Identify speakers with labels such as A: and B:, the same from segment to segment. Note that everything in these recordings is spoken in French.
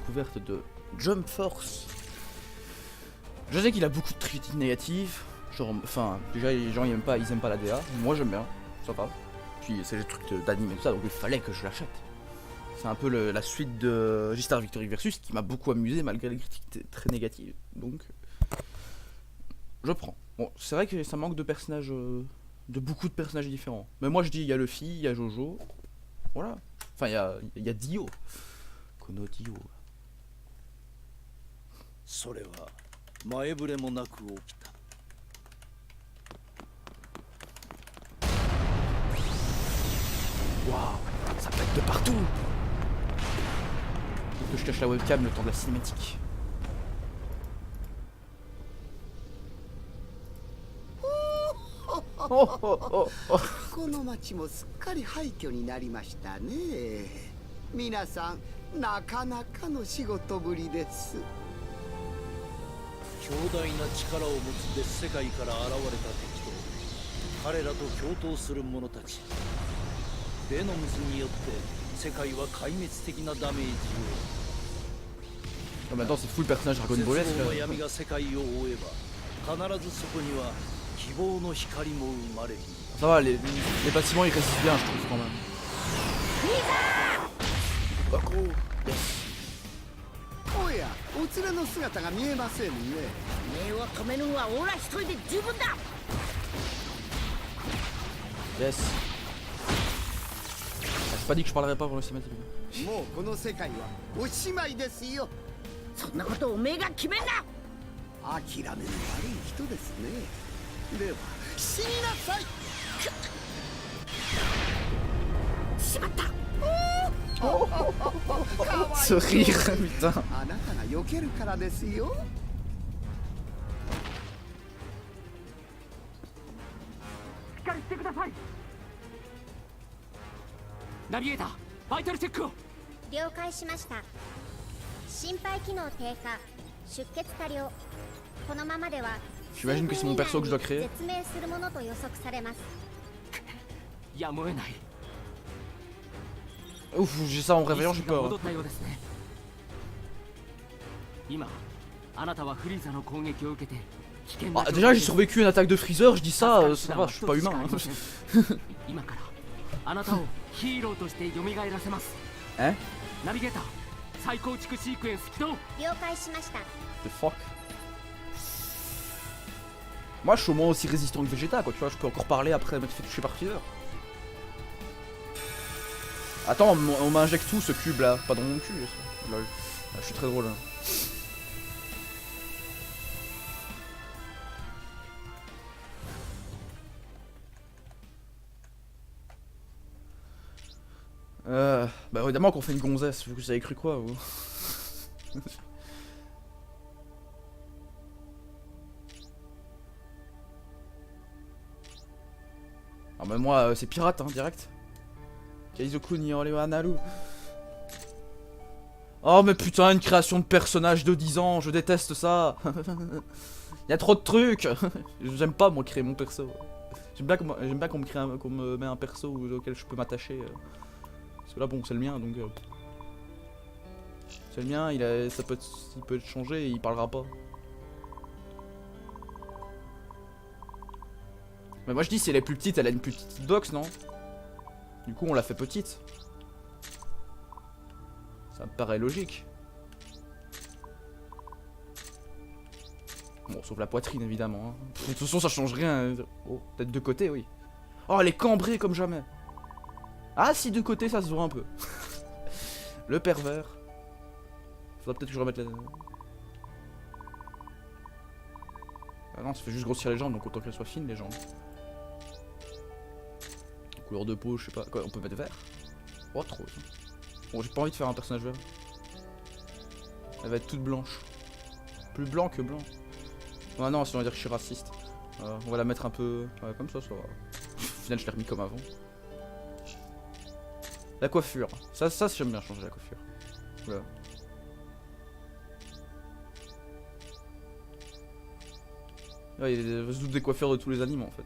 A: découverte de Jump Force. Je sais qu'il a beaucoup de critiques négatives. Genre, enfin, déjà les gens ils aiment pas la DA. Moi j'aime bien, ça va. Puis c'est des trucs d'anime et tout ça, donc il fallait que je l'achète. C'est un peu la suite de J-Star Victory Versus qui m'a beaucoup amusé malgré les critiques très négatives. Donc, je prends. Bon, c'est vrai que ça manque de personnages, de beaucoup de personnages différents. Mais moi je dis, il y a Luffy, il y a Jojo. Voilà. Enfin, il y a Dio. Kono Dio.
B: それは前触れもなく起きた。
A: Waouh, ça pète de partout. Faut que je cache la webcam le temps de la cinématique. Oh, oh, oh, oh.
C: この町もすっかり廃墟になりましたね。皆さんなかなかの仕事ぶりです。
B: 強大な力を持つ別世界から現れた敵と彼らと共闘する者たち。ベノムズによって世界は壊滅的なダメージ
A: Maintenant c'est full personnage
B: を。
A: Dragon
B: 絶
A: Ball
B: 望の闇が世界を覆えば必ずそこには希望の光も生まれる。
A: Ça va, les bâtiments ils résistent bien, je trouve quand même. Bakuro. Yes.
C: おや、お連れの姿が見えませんね。
D: 目を止めるのはオラ一人で十分だ。
A: Yes. J'ai pas dit que je parlerais pas pour le cinématique.
C: もうこの世界はおしまいですよ。
D: そんなことおめえが決めんな。
C: 諦めの悪い人ですね。では死になさい。
D: しまった。
A: Ce rire, putain.
C: あなたが避けるからですよ。
E: しっかりしてください。ナビゲーター、バイタルチェックを。
F: 了解しました。心肺機能低下、出血多量。このままでは
A: J'imagine que c'est mon perso que je dois créer.
F: 絶命するものと予測されます。
E: やむを得ない。
A: Ouf, j'ai ça en réveillant, j'ai
E: 意識が
A: peur.
E: 戻ったようですね。今、あなたはフリーザの攻撃を受けて危険な
A: Ah, déjà j'ai survécu à une attaque de Freezer, je dis ça, ça va, je suis pas humain. Hein.
E: 今からあなたをヒーローとして蘇らせます。
A: Hein?
E: ナビゲーター、再構築シークエンス起動。
F: 了解しました。
A: The fuck? Moi je suis au moins aussi résistant que Vegeta quoi, tu vois, je peux encore parler après m'être fait toucher par Freezer. Attends, on m'injecte tout ce cube là, pas dans mon cul. Lol. Ah, je suis très drôle. Hein. Bah évidemment qu'on fait une gonzesse, vous avez cru quoi vous? Ah mais moi c'est pirate hein, direct. Kaizoku ni Naru. Oh mais putain, une création de personnage de 10 ans, je déteste ça. Y'a trop de trucs. J'aime pas moi créer mon perso. J'aime bien qu'on me met un perso auquel je peux m'attacher. Parce que là bon c'est le mien donc... c'est le mien, il peut être changé et il parlera pas. Mais moi je dis si elle est plus petite, elle a une plus petite box non? Du coup on l'a fait petite. Ça me paraît logique. Bon sauf la poitrine évidemment hein. De toute façon ça change rien. Oh peut-être de côté oui. Oh elle est cambrée comme jamais. Ah si de côté ça se voit un peu. Le pervers. Faudra peut-être que je remette la... Ah non ça fait juste grossir les jambes donc autant qu'elles soient fines les jambes. Couleur de peau je sais pas. Quoi on peut mettre vert? Oh trop. Bon j'ai pas envie de faire un personnage vert. Elle va être toute blanche. Plus blanc que blanc. Ah non sinon on va dire que je suis raciste. On va la mettre un peu... Ouais, comme ça va. Au final je l'ai remis comme avant. La coiffure. Ça j'aime bien changer la coiffure. Voilà. Ouais, il y a des coiffures de tous les animaux en fait.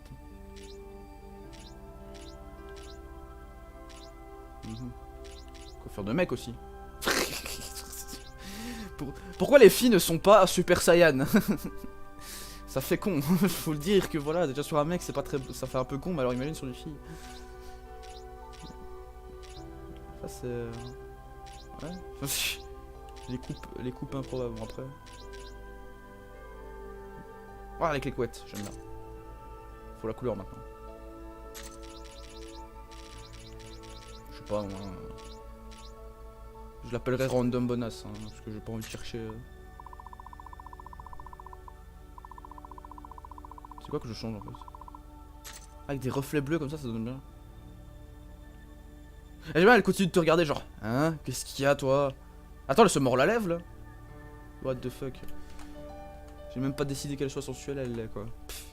A: Coiffure de mec aussi. Pourquoi les filles ne sont pas Super Saiyan? Ça fait con, faut le dire que voilà, déjà sur un mec c'est pas très... ça fait un peu con, mais alors imagine sur les filles. Ça c'est... Ouais. Les coupes improbables après. Ah, avec les couettes, j'aime bien. Faut la couleur maintenant. Je sais pas moi. Je l'appellerai random bonasse, hein, parce que j'ai pas envie de chercher. C'est quoi que je change en fait? Avec des reflets bleus comme ça donne bien. Et j'aime bien, elle continue de te regarder genre, hein, qu'est-ce qu'il y a toi? Attends, elle se mord la lèvre là? What the fuck? J'ai même pas décidé qu'elle soit sensuelle, elle est quoi. Pff.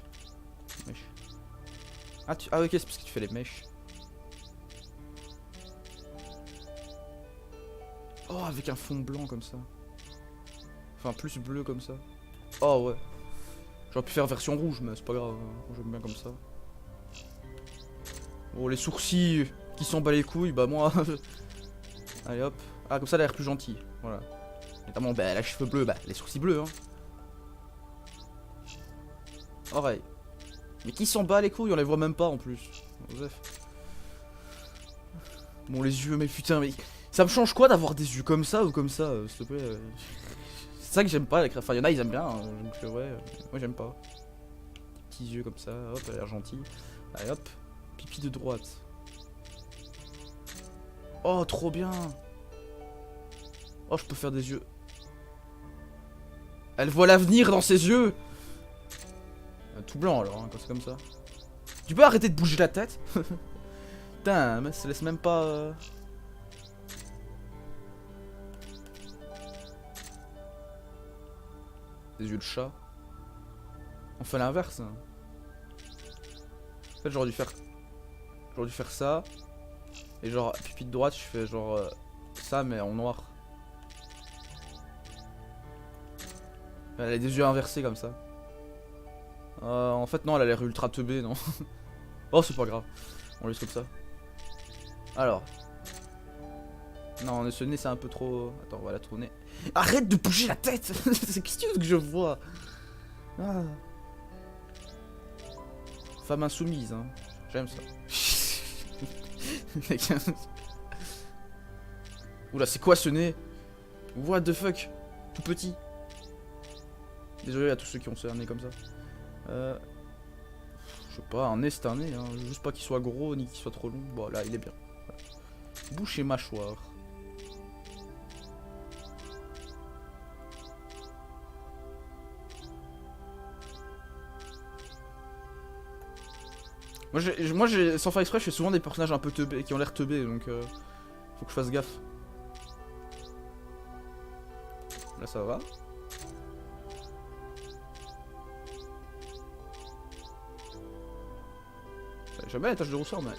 A: Mèche. Ah, ah ok, c'est parce que tu fais les mèches. Oh, avec un fond blanc comme ça. Enfin, plus bleu comme ça. Oh ouais. J'aurais pu faire version rouge, mais c'est pas grave. J'aime bien comme ça. Bon, les sourcils qui s'en bat les couilles, bah moi. Allez hop. Ah, comme ça, elle a l'air plus gentille. Voilà. Notamment, bah, elle a les cheveux bleus, bah, les sourcils bleus, hein. Oreille. Mais qui s'en bat les couilles, on les voit même pas en plus. Joseph. Bon, les yeux, mais putain, mais. Ça me change quoi d'avoir des yeux comme ça ou comme ça, s'il te plaît. C'est ça que j'aime pas, enfin y'en a ils aiment bien, hein, donc ouais, moi j'aime pas. Petits yeux comme ça, hop, elle a l'air gentille. Allez hop, pipi de droite. Oh trop bien. Oh je peux faire des yeux. Elle voit l'avenir dans ses yeux. Tout blanc alors, hein, quand c'est comme ça. Tu peux arrêter de bouger la tête? Putain, mais ça laisse même pas... Des yeux de chat. On fait l'inverse. Hein. En fait, j'aurais dû faire ça. Et genre, pipi de droite, je fais genre ça, mais en noir. Elle a des yeux inversés comme ça. En fait, non, elle a l'air ultra teubée, non. Oh, c'est pas grave. On laisse comme ça. Alors. Non, ce nez, c'est un peu trop... Attends, on va la tourner. Arrête de bouger la tête. C'est qu'est-ce que je vois. Ah. Femme insoumise, hein. J'aime ça. Oula, c'est quoi ce nez? What the fuck? Tout petit. Désolé à tous ceux qui ont ce nez comme ça. Je sais pas, un nez c'est un nez, hein. Juste pas qu'il soit gros ni qu'il soit trop long. Bon, là, il est bien. Bouche et mâchoire. Moi, sans faire exprès, je fais souvent des personnages un peu teubés, qui ont l'air teubés, donc faut que je fasse gaffe. Là, ça va. J'aime bien les taches de rousseur, mais...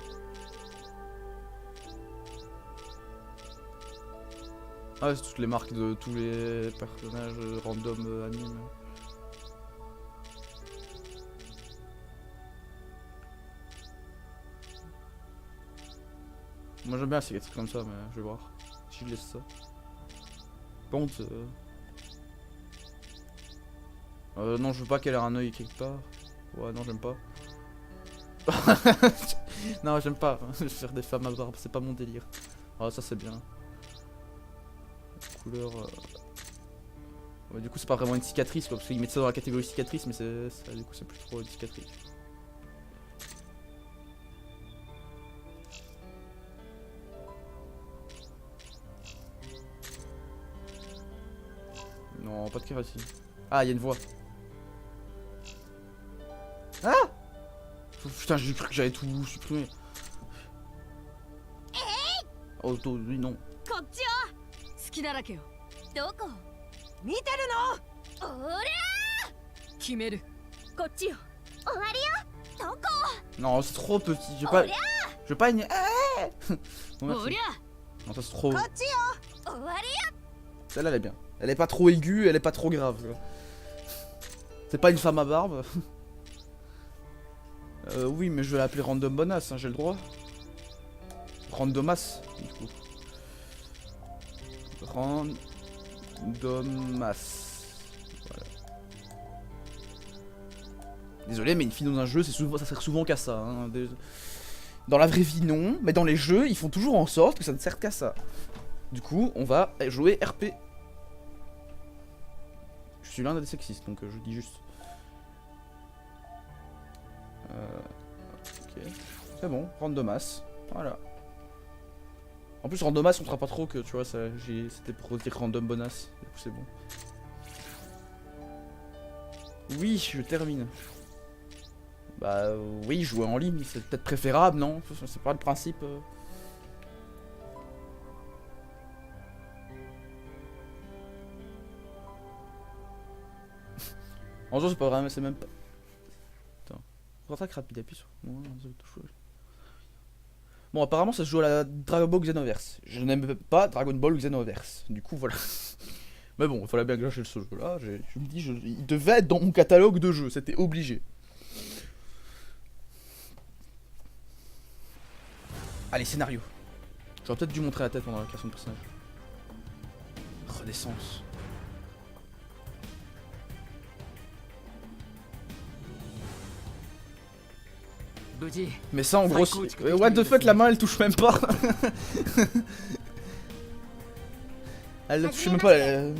A: Ah ouais, c'est toutes les marques de tous les personnages random anime. Moi j'aime bien les cicatrices comme ça, mais je vais voir si je laisse ça. Par contre, non, je veux pas qu'elle ait un œil quelque part. Ouais, non, j'aime pas. Non, j'aime pas faire des femmes à barbe, c'est pas mon délire. Ah, ça c'est bien. Couleur. Ouais, du coup, c'est pas vraiment une cicatrice quoi, parce qu'ils mettent ça dans la catégorie cicatrice, mais du coup, c'est plus trop une cicatrice. Non, pas de kératine. Ah, il y a une voix. Ah! Putain, j'ai cru que j'avais tout supprimé. Oh, oui, non.
D: こっちよ。好きだらけよ。どこ？見てるの？おりゃ！決める。こっちよ。終わりよ。どこ？
A: Non, c'est trop petit. Je vais pas une. Non,
D: おりゃ！
A: non, ça c'est trop.
D: こっちよ。終わりよ。
A: Celle-là, elle est bien. Elle est pas trop aiguë, elle est pas trop grave. C'est pas une femme à barbe. Oui, mais je vais l'appeler Random Bonasse, hein, j'ai le droit. Randomas, du coup. Domas. Voilà. Désolé, mais une fille dans un jeu, ça sert souvent qu'à ça. Hein. Dans la vraie vie, non, mais dans les jeux, ils font toujours en sorte que ça ne sert qu'à ça. Du coup, on va jouer RP. Je suis l'un des sexistes, donc je dis juste. Ok. C'est bon, randomas. Voilà. En plus, randomas, on fera pas trop que, tu vois, c'était pour dire random bonas. Du coup, c'est bon. Oui, je termine. Bah oui, jouer en ligne, c'est peut-être préférable, non? C'est pas le principe. En jeu, c'est pas vraiment, c'est même pas. Attends. Attaque rapide, appuie sur. Bon, apparemment, ça se joue à la Dragon Ball Xenoverse. Je n'aime pas Dragon Ball Xenoverse. Du coup, voilà. Mais bon, il fallait bien que j'achète ce jeu-là. Je me dis, il devait être dans mon catalogue de jeux, c'était obligé. Allez, scénario. J'aurais peut-être dû montrer la tête pendant la création de personnage. Renaissance. Mais ça en gros, what the fuck, la main elle touche même pas. Elle ne touche même pas. Et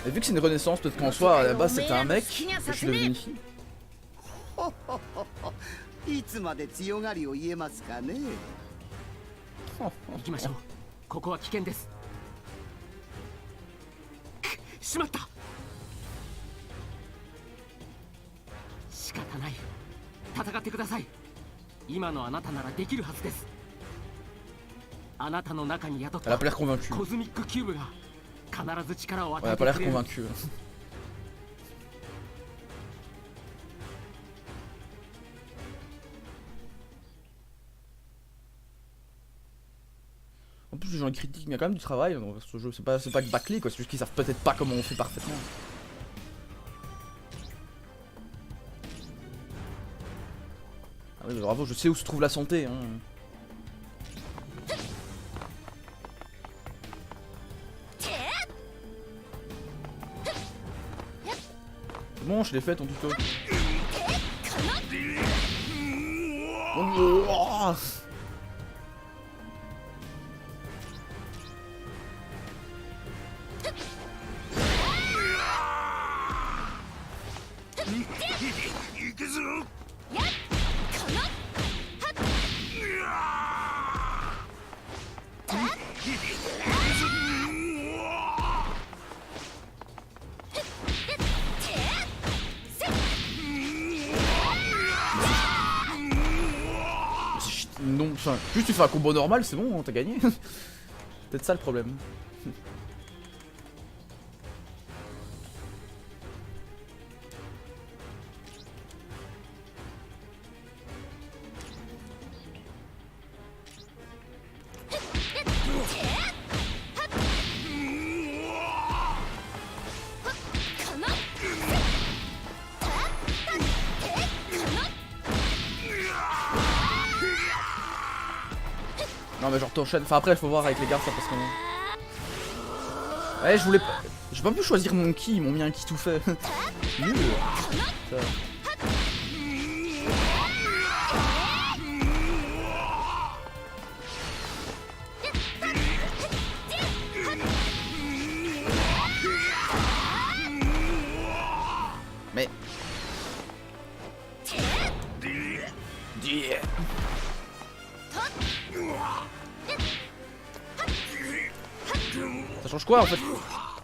A: vu que c'est une renaissance, peut-être qu'en soi, à la base c'était un mec, que je suis devenu une fille.
C: いつまで強がりを言えますかね。
E: 行きましょう。ここは危険です。しまった。仕方ない。戦ってください。今のあなたならできるはずです。あなたの中に宿ったコズミックキューブが必ず力を与えてくれる。
A: En plus, les gens critiquent, il y a quand même du travail dans ce jeu. C'est pas que bâclé quoi, c'est juste qu'ils savent peut-être pas comment on fait parfaitement. Ah oui, mais bravo, je sais où se trouve la santé. Hein. C'est bon, je l'ai fait ton tuto. Oh, non, enfin, juste tu fais un combo normal, c'est bon, t'as gagné. Peut-être ça le problème. Non mais genre t'enchaînes, enfin après il faut voir avec les gardes ça passe comment. Ouais je voulais pas. J'ai pas pu choisir mon ki, ils m'ont mis un ki tout fait. Nul. Mais. Ça change quoi en fait?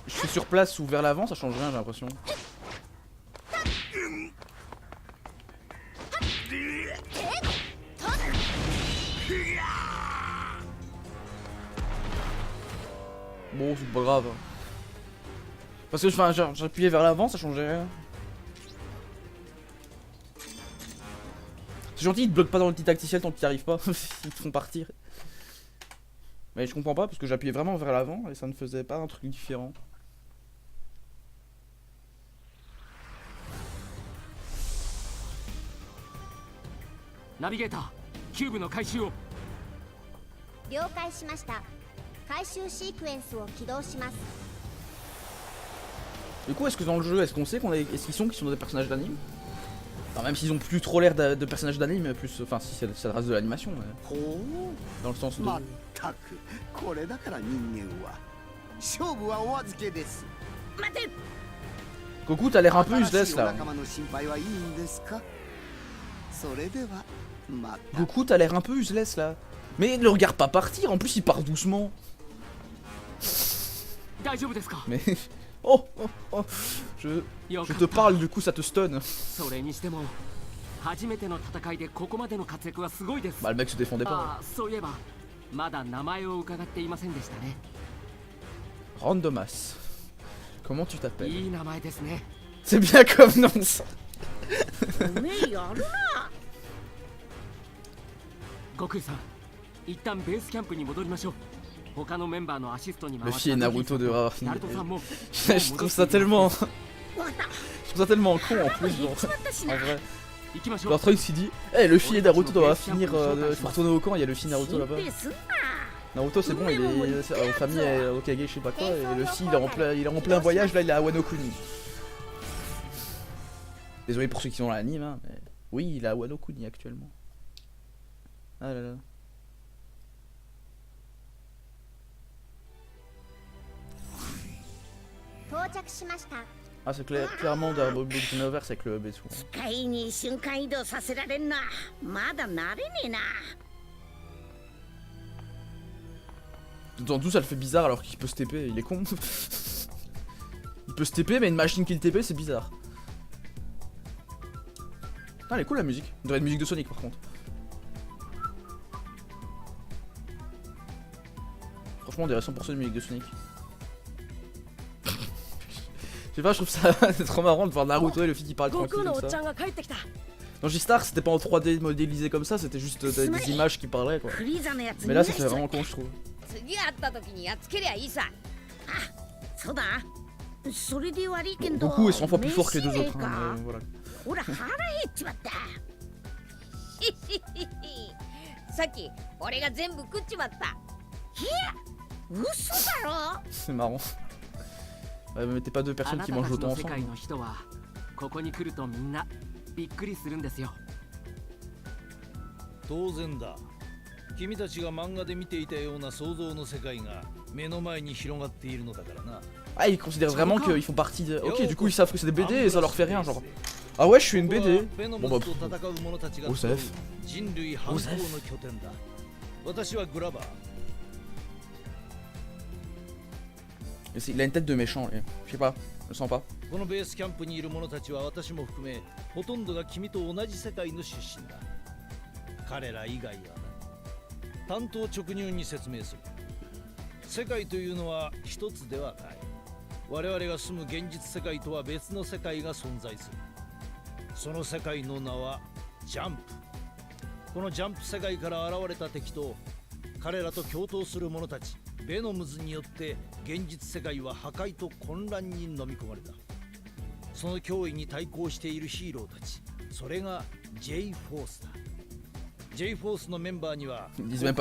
A: Je suis sur place ou vers l'avant, ça change rien j'ai l'impression. Bon c'est pas grave. Parce que enfin, j'appuyais vers l'avant, ça changeait rien. C'est gentil, ils te bloquent pas dans le petit tacticiel tant qu'ils n'y arrivent pas. Ils te font partir. Mais je comprends pas parce que j'appuyais vraiment vers l'avant et ça ne faisait pas un truc différent.
E: ナビゲーター、キューブの回収を。
F: 了解しました。回収シークエンスを起動します。
A: Du coup, est-ce que dans le jeu, est-ce qu'on sait est-ce qu'ils sont des personnages d'anime? Enfin, même s'ils ont plus trop l'air de personnages d'anime, plus, enfin, si ça reste de l'animation, dans le sens de. Goku, t'as l'air un peu useless là. Goku, t'as l'air un peu useless là. Mais ne le regarde pas partir, en plus il part doucement. Mais. Oh, oh, oh. Je te parle, du coup ça te stun. Bah le mec se défendait pas. Randomas. Comment tu t'appelles? C'est bien comme nom ça. Le fille et Naruto de avoir fini. Je trouve ça tellement. Je trouve ça tellement con en plus, genre. En vrai. Genre Trunks il dit hey, le fille et Naruto doivent finir faut retourner au camp, il y a le fille Naruto là-bas. Naruto c'est bon, il est aux familles Okage je sais pas quoi, et le fille il est en plein voyage, là il est à Wano Kuni. Désolé pour ceux qui sont dans l'anime, hein, mais oui il est à Wano Kuni actuellement. Ah là là. Ah c'est clairement dans Boku no Hero avec le hub et tout. Dans tout ça le fait bizarre alors qu'il peut se TP, il est con. Il peut se TP mais une machine qui le TP c'est bizarre. Ah elle est cool la musique, on dirait une musique de Sonic par contre. Franchement on dirait 100% une musique de Sonic. Je sais pas, je trouve ça trop marrant de voir Naruto et le fille qui parle tranquille comme ça. Dans J-Star, c'était pas en 3D modélisé comme ça, c'était juste des images qui parlaient quoi. Mais là, ça fait vraiment con, je trouve. Goku est 100 fois plus fort que les deux autres. Hein, voilà. C'est marrant. Ouais, mais t'es pas deux personnes qui mangent autant ensemble.
B: 当然だ。君たちが漫画で見ていたような想像の世界が目の前に広がっているのだからな。
A: Ah, ils considèrent vraiment qu'ils font partie de. Ok, du coup, ils savent que c'est des BD et ça leur fait rien, genre. Ah ouais, je suis une BD. Bon bah. Osef. Osef. Il a une tête de méchant, lui. Je sais pas, je le sens pas.
B: このベースキャンプにいる者たちは私も含めほとんどが君と同じ世界の出身だ。彼ら以外はな。単刀直入に説明する。世界というのは一つではない。我々が住む現実世界とは別の世界が存在する。その世界の名はジャンプ。このジャンプ世界から現れた敵と彼らと共闘する者たち。ベノムズによって現実世界は破壊と混乱に飲み込まれた。その脅威に対抗しているヒーローたち、それが J フォースだ。J フォースのメンバーにはジャ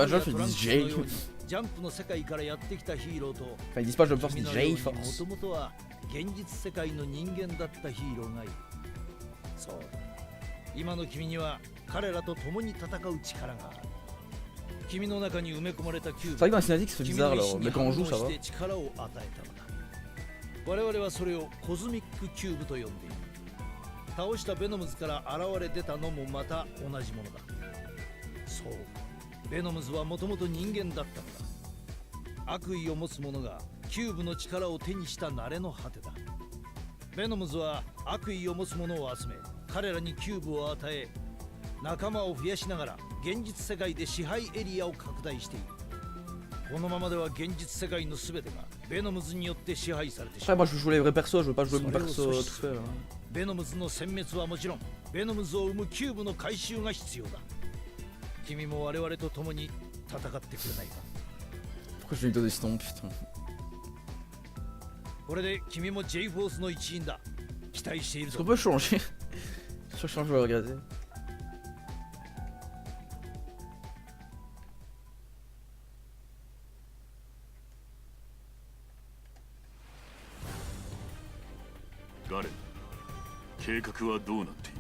B: ンプの世界からやってきたヒーローと君のようにもともとは現実世界の人間だったヒーローがいる。そうだ、今の君には彼らと共に戦う力がある。C'est vrai
A: que dans la cinématique c'est bizarre alors, mais quand on joue ça va.
B: 我々はそれをコズミックキューブと呼んでいる。倒したベノムズから現れ出たのもまた同じものだ。そう、ベノムズはもともと人間だったのだ。悪意を持つ者がキューブの力を手にした慣れの果てだ。ベノムズは悪意を持つ者を集め、彼らにキューブを与え、仲間を増やしながら現実世界で支配エリアを拡大している。このままでは現実世界のすべてがベノムズによって支配されてしまう。
A: Moi je joue les vrais persos, je veux pas jouer mon perso tout fait.
B: ベノムズの殲滅はもちろん、ベノムズを生むキューブの回収が必要だ。君も我々と共に戦ってくれないか。
A: Pourquoi je lui donne des stones, putain.
B: これで君も J フォースの一員だ。期待しているぞ。
A: Est-ce qu'on peut changer? Je change, je vais regarder.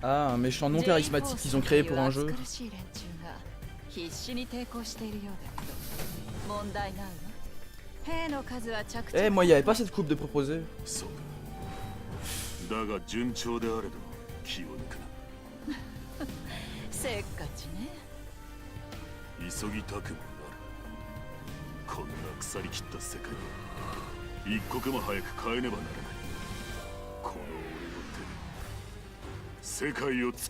A: Ah, un méchant non charismatique qu'ils ont créé pour un jeu. Eh, moi, il n'y avait pas cette coupe de proposer.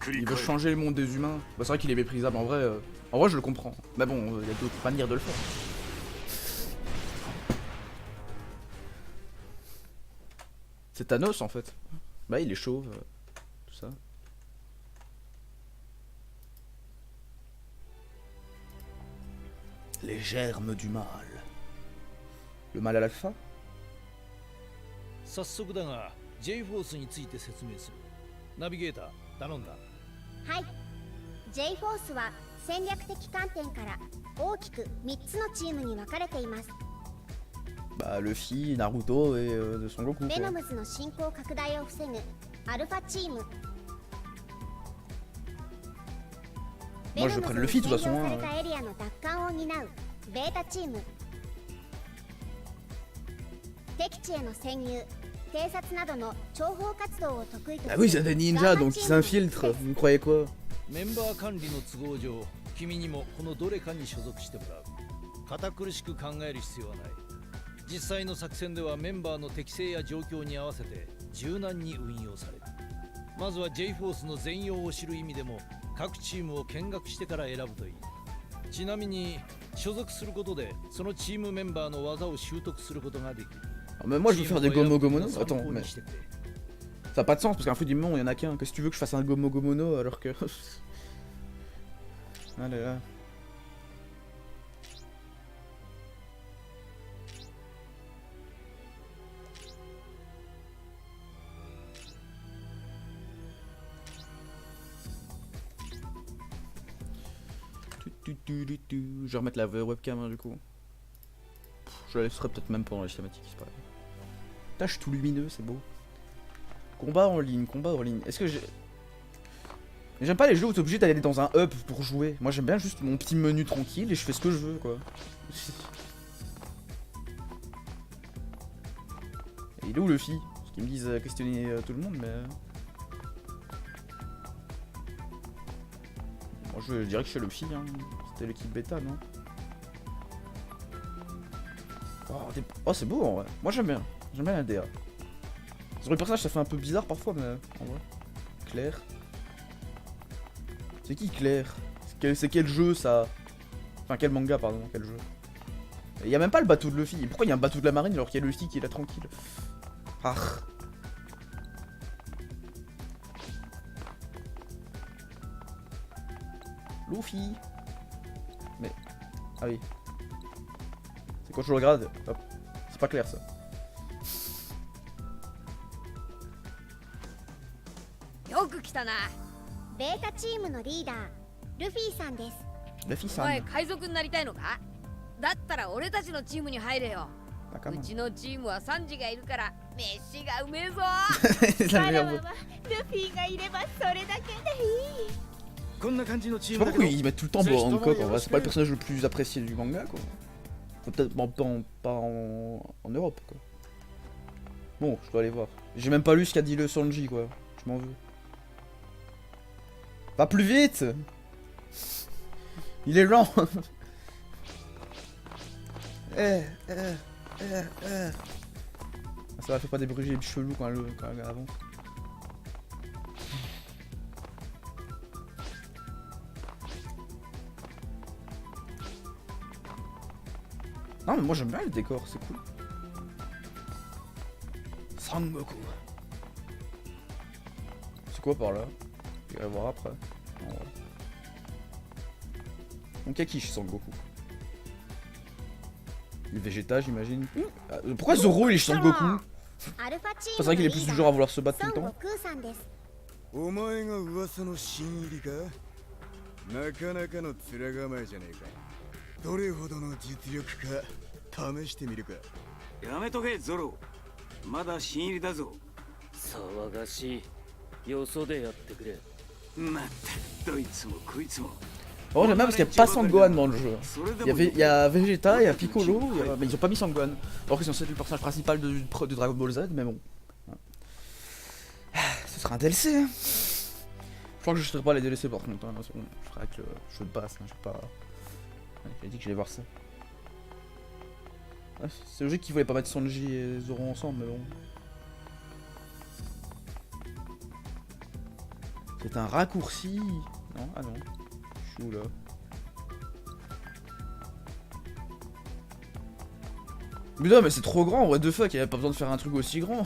A: Il veut changer le monde des humains. Bah, c'est vrai qu'il est méprisable en vrai. En vrai, je le comprends. Mais bon, il y a d'autres manières de le faire. C'est Thanos en fait. Bah, il est chauve. Tout ça. Les germes du mal. Le mal à l'alpha?
B: 早速だが J フォースについて説明する。ナビゲーター頼んだ。
F: はい。J フォースは戦略的観点から大きく3つのチームに分かれています。
A: Bah, Luffy, Naruto et Son Goku.
F: ベノムズの進行拡大を防ぐアルファチーム。
A: Moi je prends Luffy de toute façon.
F: ベノムズに占領されたエリアの奪還を担うベータチーム。敵地への潜入、偵察などの諜報活動を得意とする。
A: Ah oui, c'est des ninjas donc ils s'infiltrent. Vous croyez quoi?
B: メンバー管理の都合上、君にもこのどれかに所属してもらう。堅苦しく考える必要はない。実際の作戦ではメンバーの適性や状況に合わせて柔軟に運用される。まずは J フォースの全容を知る意味でも各チームを見学してから選ぶといい。ちなみに所属することでそのチームメンバーの技を習得することができる。
A: Mais moi je veux faire des Gomu Gomono. Attends, mais ça n'a pas de sens parce qu'un feu du monde il y en a qu'un. Qu'est-ce que tu veux que je fasse un Gomu Gomono alors que. Allez là. Je vais remettre la webcam hein, du coup. Je la laisserai peut-être même pendant les cinématiques, c'est pas grave. Putain, je suis tout lumineux, c'est beau. Combat en ligne, combat en ligne. Est-ce que j'ai... J'aime pas les jeux où t'es obligé d'aller dans un hub pour jouer. Moi j'aime bien juste mon petit menu tranquille et je fais ce que je veux quoi. Et il est où Luffy? Parce qu'ils me disent questionner tout le monde mais... Moi je dirais que je suis Luffy hein. C'était l'équipe bêta non? Oh c'est beau en vrai. Moi j'aime bien la DA. Sur le personnage ça fait un peu bizarre parfois mais en vrai. Claire. C'est qui Claire? C'est quel jeu ça? Enfin quel manga pardon, quel jeu? Il y a même pas le bateau de Luffy. Pourquoi il y a un bateau de la marine alors qu'il y a Luffy qui est là tranquille? Ah. Luffy. Mais... Ah oui. C'est quand je le regarde, hop. C'est pas clair ça.
F: ベータチームのリーダー、ルフィさんです。
A: ルフィさん。
D: お前海賊になりたいのか？だったら俺たちのチームに入れよ。うちのチームはサンジがいるから飯がうめえぞ。
F: わらわはルフィがいればそれだけでいい。
B: こんな感じのチー
A: Je sais
B: ム
A: pas pourquoi ils mettent tout le temps Hancock en vrai, c'est pas le personnage le plus apprécié du manga quoi. Peut-être pas en Europe quoi. Bon, je dois aller voir. J'ai même pas lu ce qu'a dit le Sanji quoi, je m'en veux. Va plus vite! Il est lent! Ça va, fait pas des bruits chelous quand elle avance. Non mais moi j'aime bien le décor, c'est cool. Sangoku. C'est quoi par là? Je vais voir après. Donc y'a qui chez Sangoku? Le Vegeta j'imagine. Pourquoi Zoro il est chez Sangoku? C'est vrai qu'il est plus du genre à vouloir se battre tout le temps.
G: お前が噂の新入りか？なかなかの面構えじゃねえか。どれほどの実力か試してみるか。
H: やめとけゾロ。まだ新入りだぞ。騒がしい。
B: よそでやってくれ。
G: まったどいつもこいつも
A: Oh, j'aime bien parce qu'il n'y a pas Sangohan dans le jeu. Il y a Vegeta, il y a Piccolo, mais ils ont pas mis Sangohan. Alors que c'est censé être le personnage principal de Dragon Ball Z, mais bon. Ce sera un DLC. Hein. Je crois que je n'achèterai pas les DLC par contre. Hein. Je ferai avec le jeu de base. Hein. Pas... Ouais, j'ai dit que j'allais voir ça. Ouais, c'est logique qu'ils voulaient pas mettre Sanji et Zoro ensemble, mais bon. C'est un raccourci. Non, ah non. Je suis où là? Mais non, mais c'est trop grand, what the fuck, il y avait pas besoin de faire un truc aussi grand.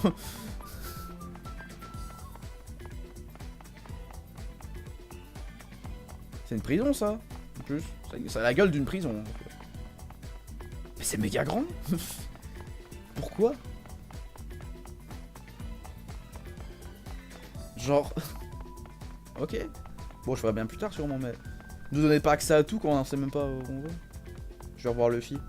A: C'est une prison ça, en plus. Ça a la gueule d'une prison. Mais c'est méga grand. Pourquoi? Genre... Ok. Bon, je ferai bien plus tard sûrement, mais... Ne donnez pas accès à tout quand on sait même pas où on va. Je vais revoir Luffy.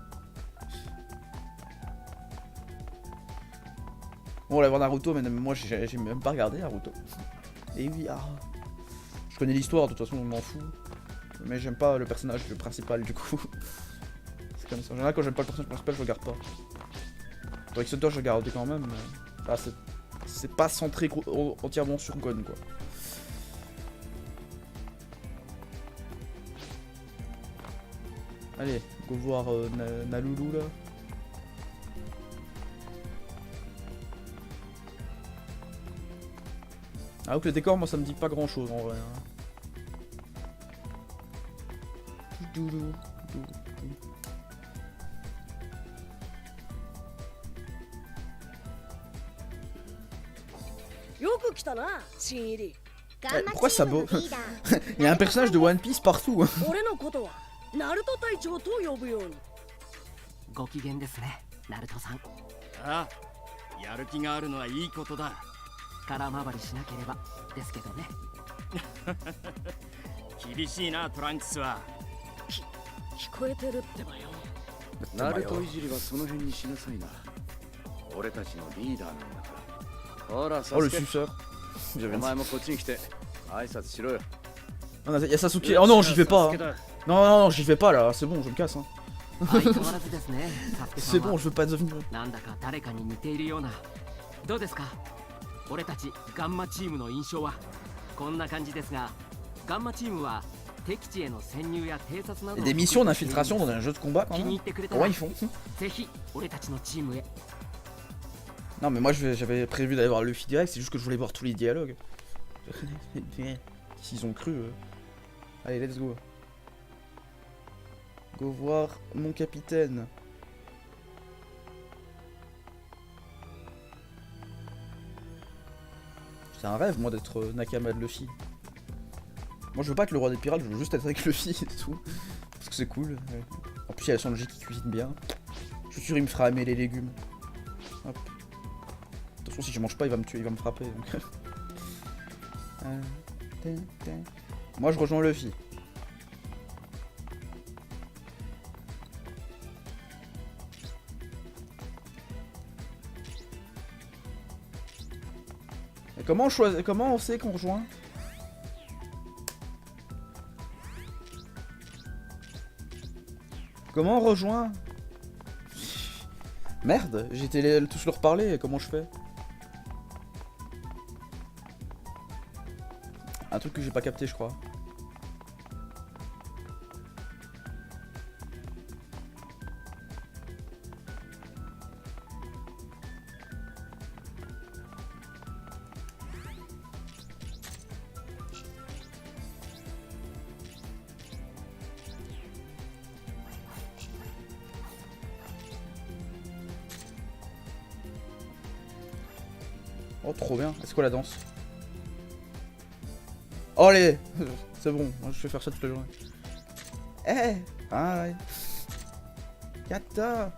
A: Bon, on va voir Naruto, mais moi j'ai même pas regardé Naruto. Et oui, ah. Je connais l'histoire, de toute façon, on m'en fout. Mais j'aime pas le personnage principal, du coup. C'est comme ça. En général, quand j'aime pas le personnage principal, je regarde pas. Pour X-Hunter, je regarde quand même, mais... Ah, c'est pas centré entièrement sur Gon, quoi. Allez, go voir Naloulou là. Ah donc le décor, moi ça me dit pas grand chose en vrai. Hein. Pourquoi ça beau? Il y a un personnage de One Piece partout. Hein.
E: ナルト隊長と呼ぶように。ご機嫌ですね、ナルトさん。
G: ああ、やる気があるのはいいことだ。
E: 空回りしなければですけどね。
G: 厳しいな、トランクスは。
E: 聞こえてるってばよ。
G: ナルトいじりはその辺にしなさいな。俺たちのリーダーなんだから。ほら、サスケ。お前もこっちに来て挨拶しろよ。
A: Il y a Sasuke. Oh non, j'y vais pas. Hein. Non, non, non, j'y vais pas là. C'est bon, je me casse. Hein. C'est bon, je veux pas devenir.
E: なんだか誰かに似ているような。どうですか？俺たちガンマチームの印象はこんな感じですが、ガンマチームは敵地への潜入や偵察など。
A: Des missions d'infiltration dans un jeu de combat quand même. Comment ils font?
E: ぜひ俺たちのチームへ。
A: Non mais moi j'avais prévu d'aller voir Luffy direct, c'est juste que je voulais voir tous les dialogues. S'ils ont cru. Allez, let's go. Go voir mon capitaine. C'est un rêve moi d'être Nakama de Luffy. Moi je veux pas être le roi des pirates, je veux juste être avec Luffy et tout. Parce que c'est cool. En plus il y a Sanji qui cuisine bien. Je suis sûr il me fera aimer les légumes. Hop. Attention si je mange pas il va me tuer, il va me frapper. Donc. Moi je rejoins Luffy. Et comment on sait qu'on rejoint? Comment on rejoint? Merde, j'étais tous leur parler, comment je fais? Un truc que j'ai pas capté je crois. Oh trop bien, c'est quoi la danse? Oh allez, c'est bon, je vais faire ça toute la journée. Eh hey, ah ouais. Kata.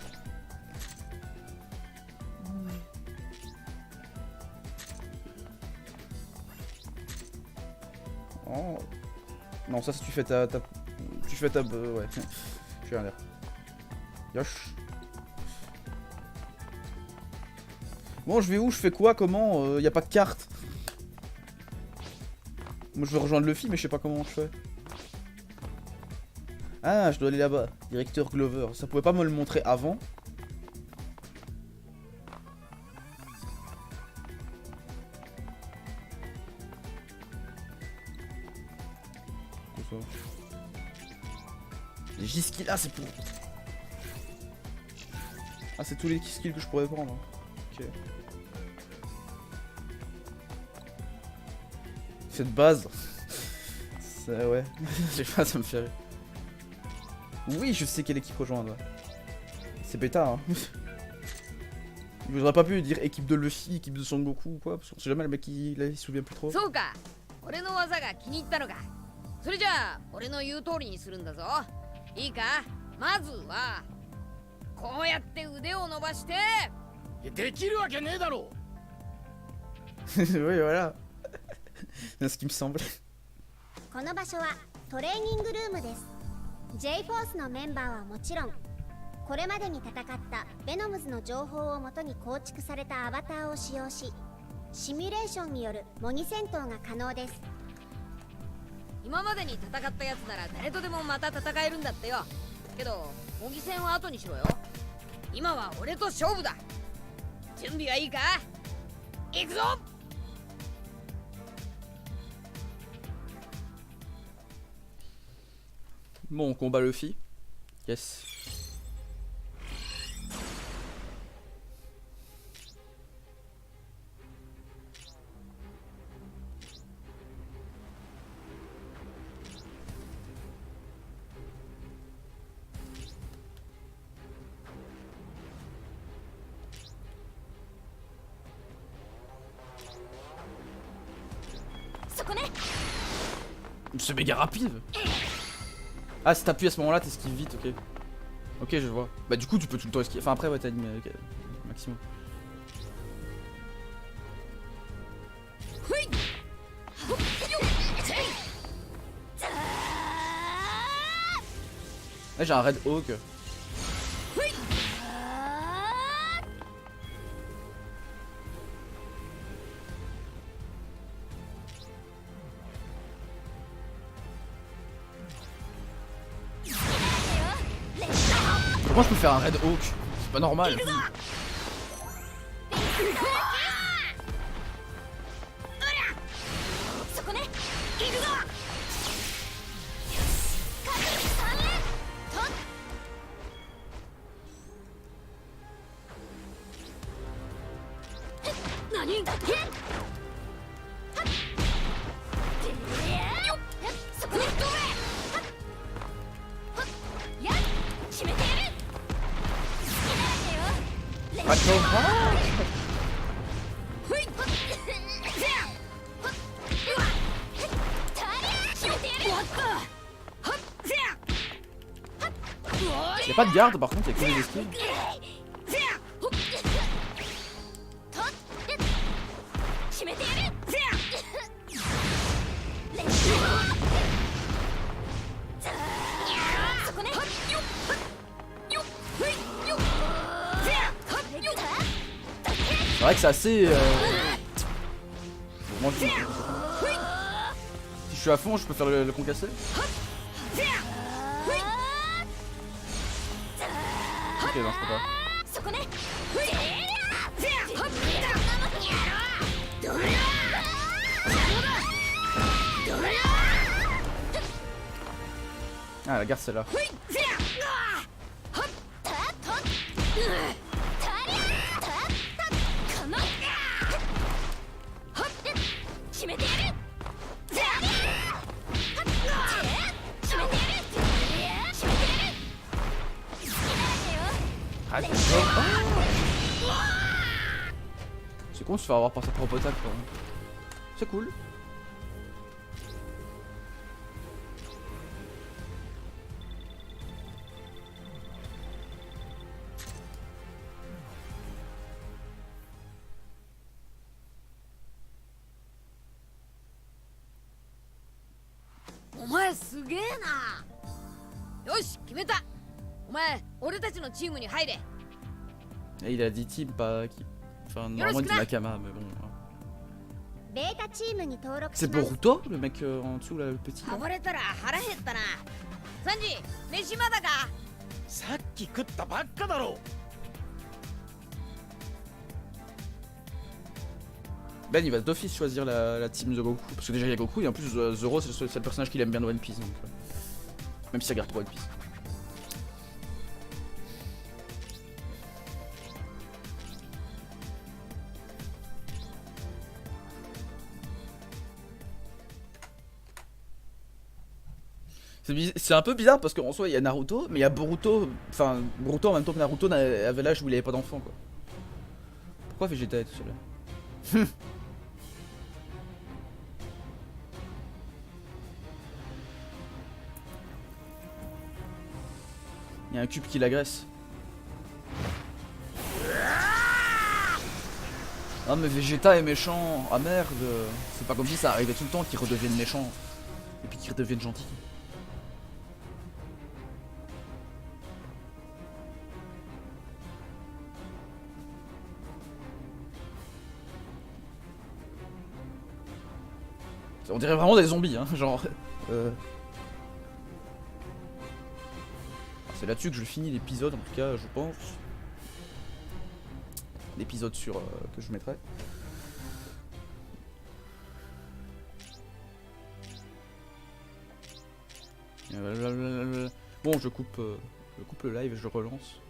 A: Oh. Non ça si tu fais ta tu fais ta ouais. Je suis un l'air. Yosh. Bon je vais où? Je fais quoi? Comment? Y a pas de carte. Moi je veux rejoindre Luffy mais je sais pas comment je fais. Ah je dois aller là-bas. Directeur Glover. Ça pouvait pas me le montrer avant. Les J-skills là c'est pour... Ah c'est tous les skills que je pourrais prendre. Ok. Cette base. Ça ouais. Je sais pas, ça me fait rire. Oui je sais quelle équipe rejoindre. C'est bêta hein. Il voudrait pas pu dire équipe de Luffy, équipe de Son Goku ou quoi, parce qu'on sait jamais le mec il se souvient plus trop.
D: そうか俺の技が気に入ったのかそれじゃあ俺の言う通りにするんだぞいいかまずはこうやって腕を伸ばして
B: できるわけねえだろ
A: Oui voilà. C'est ce qui me semblait.
F: この場所はトレーニングルームです。 J フォースのメンバーはもちろんこれまでに戦ったベノムズの情報をもとに構築されたアバターを使用しシミュレーションによる模擬戦闘が可能です。
D: 今までに戦ったやつなら誰とでもまた戦えるんだってよけど模擬戦は後にしろよ今は俺と勝負だ準備はいいか行くぞ
A: Bon on combat Luffy. Yes. C'est méga rapide. Ah si t'appuies à ce moment là t'esquives vite, ok. Ok je vois. Bah du coup tu peux tout le temps esquiver. Enfin après ouais t'as dit maximum. Là j'ai un Red Hawk. Comment je peux faire un Red Hawk? C'est pas normal. Y'a pas de garde par contre, y'a que des esquives. C'est vrai que c'est assez... Moi, si je suis à fond, je peux faire le concassé. Ok, non, je peux pas. Ah, la garde, c'est là. C'est con de se faire avoir par sa propre attaque quand même. C'est cool.
D: Omae sugee na. Yoshi, kimeta. Omae, ore tachi no team ni haire.
A: Et il a dit team, pas qui. Enfin, normalement il dit Nakama, mais bon.
F: ベータチームに登録し
A: C'est
F: ます。
A: Boruto, le mec en dessous là, le petit.
D: 暴れたら腹減ったな。サンジ、飯まだか？
B: さっき食ったばっかだろ。
A: Ben il va d'office choisir la team de Goku. Parce que déjà il y a Goku et en plus Zoro c'est le personnage qu'il aime bien de One Piece. Donc, même si ça garde trop One Piece. C'est un peu bizarre parce qu'en soi il y a Naruto, mais il y a Boruto. Enfin, Boruto en même temps que Naruto avait l'âge où il avait pas d'enfant quoi. Pourquoi Vegeta est tout seul là? Il y a un cube qui l'agresse. Ah mais Vegeta est méchant. Ah merde. C'est pas comme si ça arrivait tout le temps qu'il redevienne méchant. Et puis qu'il redevienne gentil. On dirait vraiment des zombies hein, genre... C'est là-dessus que je finis l'épisode, en tout cas, je pense. L'épisode sur que je mettrai. Bon, je coupe le live et je le relance.